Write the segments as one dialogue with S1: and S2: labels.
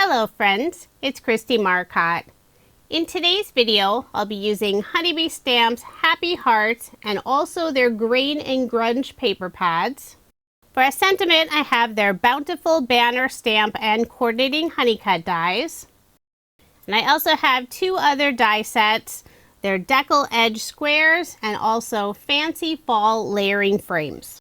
S1: Hello friends, it's Kristie Marcotte. In today's video, I'll be using Honeybee Stamps Happy Hearts and also their Grain and Grunge paper pads. For a sentiment, I have their Bountiful banner stamp and coordinating honeycut dies. And I also have two other die sets, their Deckle edge squares and also fancy fall layering frames.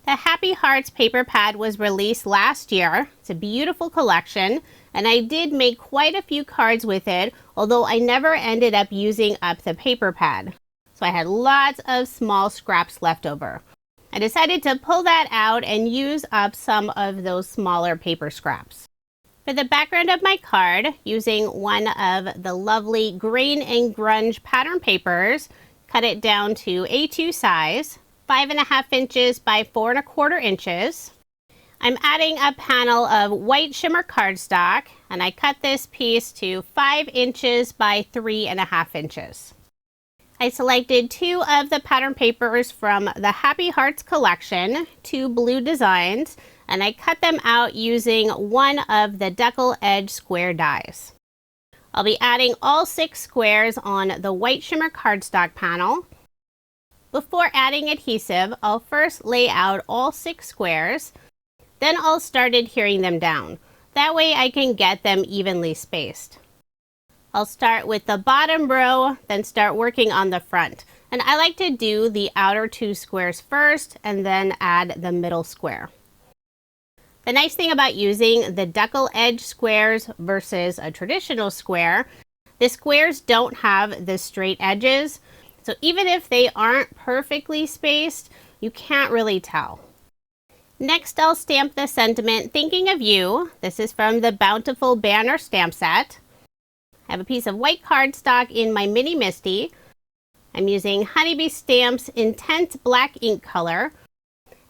S1: The Happy Hearts paper pad was released last year. It's a beautiful collection, and I did make quite a few cards with it, although I never ended up using up the paper pad. So I had lots of small scraps left over. I decided to pull that out and use up some of those smaller paper scraps. For the background of my card, using one of the lovely Grain and Grunge pattern papers, cut it down to A2 size. 5.5 inches by 4 1/4 inches. I'm adding a panel of white shimmer cardstock, and I cut this piece to 5 inches by 3.5 inches. I selected two of the pattern papers from the Happy Hearts collection, two blue designs, and I cut them out using one of the Deckle edge square dies. I'll be adding all 6 squares on the white shimmer cardstock panel. Before adding adhesive, I'll first lay out all 6 squares, then I'll start adhering them down. That way I can get them evenly spaced. I'll start with the bottom row, then start working on the front. And I like to do the outer 2 squares first and then add the middle square. The nice thing about using the Deckle edge squares versus a traditional square, the squares don't have the straight edges. So even if they aren't perfectly spaced, you can't really tell. Next, I'll stamp the sentiment Thinking of You. This is from the Bountiful banner stamp set. I have a piece of white cardstock in my mini MISTI. I'm using Honeybee Stamps Intense Black ink color.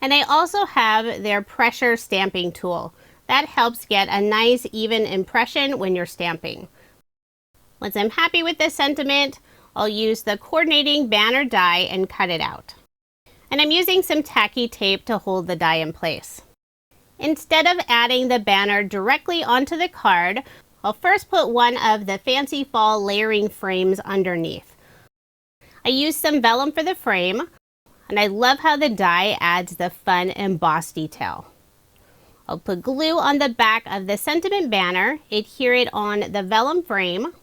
S1: And I also have their pressure stamping tool. That helps get a nice even impression when you're stamping. Once I'm happy with this sentiment, I'll use the coordinating banner die and cut it out. And I'm using some tacky tape to hold the die in place. Instead of adding the banner directly onto the card, I'll first put one of the fancy fall layering frames underneath. I used some vellum for the frame, and I love how the die adds the fun embossed detail. I'll put glue on the back of the sentiment banner, adhere it on the vellum frame.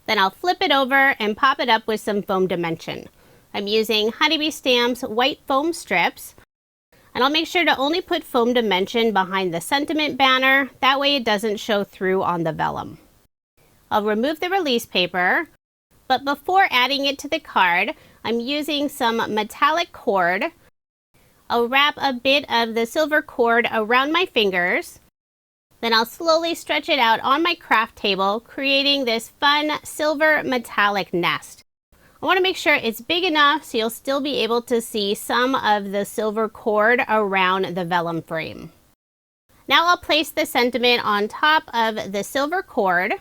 S1: Then I'll flip it over and pop it up with some foam dimension. I'm using Honeybee Stamps white foam strips. And I'll make sure to only put foam dimension behind the sentiment banner. That way it doesn't show through on the vellum. I'll remove the release paper. But before adding it to the card, I'm using some metallic cord. I'll wrap a bit of the silver cord around my fingers. Then I'll slowly stretch it out on my craft table, creating this fun silver metallic nest. I want to make sure it's big enough so you'll still be able to see some of the silver cord around the vellum frame. Now I'll place the sentiment on top of the silver cord,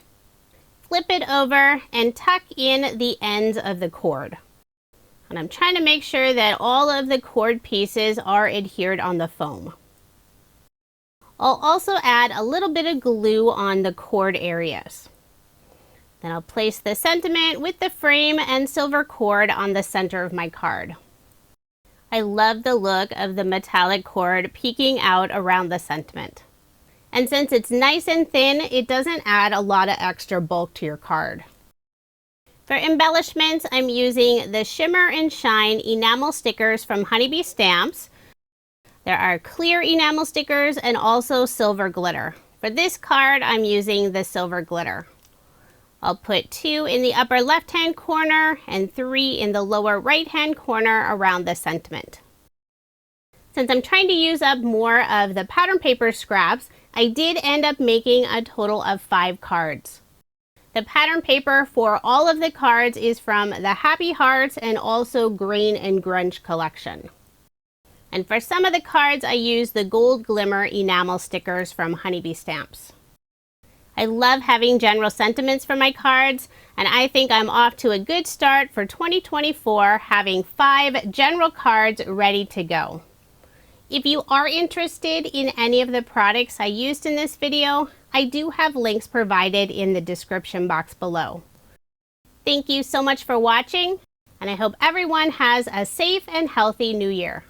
S1: flip it over, and tuck in the ends of the cord. And I'm trying to make sure that all of the cord pieces are adhered on the foam. I'll also add a little bit of glue on the cord areas. Then I'll place the sentiment with the frame and silver cord on the center of my card. I love the look of the metallic cord peeking out around the sentiment. And since it's nice and thin, it doesn't add a lot of extra bulk to your card. For embellishments, I'm using the Shimmer and Shine enamel stickers from Honeybee Stamps. There are clear enamel stickers and also silver glitter. For this card, I'm using the silver glitter. I'll put 2 in the upper left-hand corner and 3 in the lower right-hand corner around the sentiment. Since I'm trying to use up more of the pattern paper scraps, I did end up making a total of 5 cards. The pattern paper for all of the cards is from the Happy Hearts and also Grain and Grunge collection. And for some of the cards, I used the gold Glimmer enamel stickers from Honeybee Stamps. I love having general sentiments for my cards, and I think I'm off to a good start for 2024, having 5 general cards ready to go. If you are interested in any of the products I used in this video, I do have links provided in the description box below. Thank you so much for watching, and I hope everyone has a safe and healthy new year.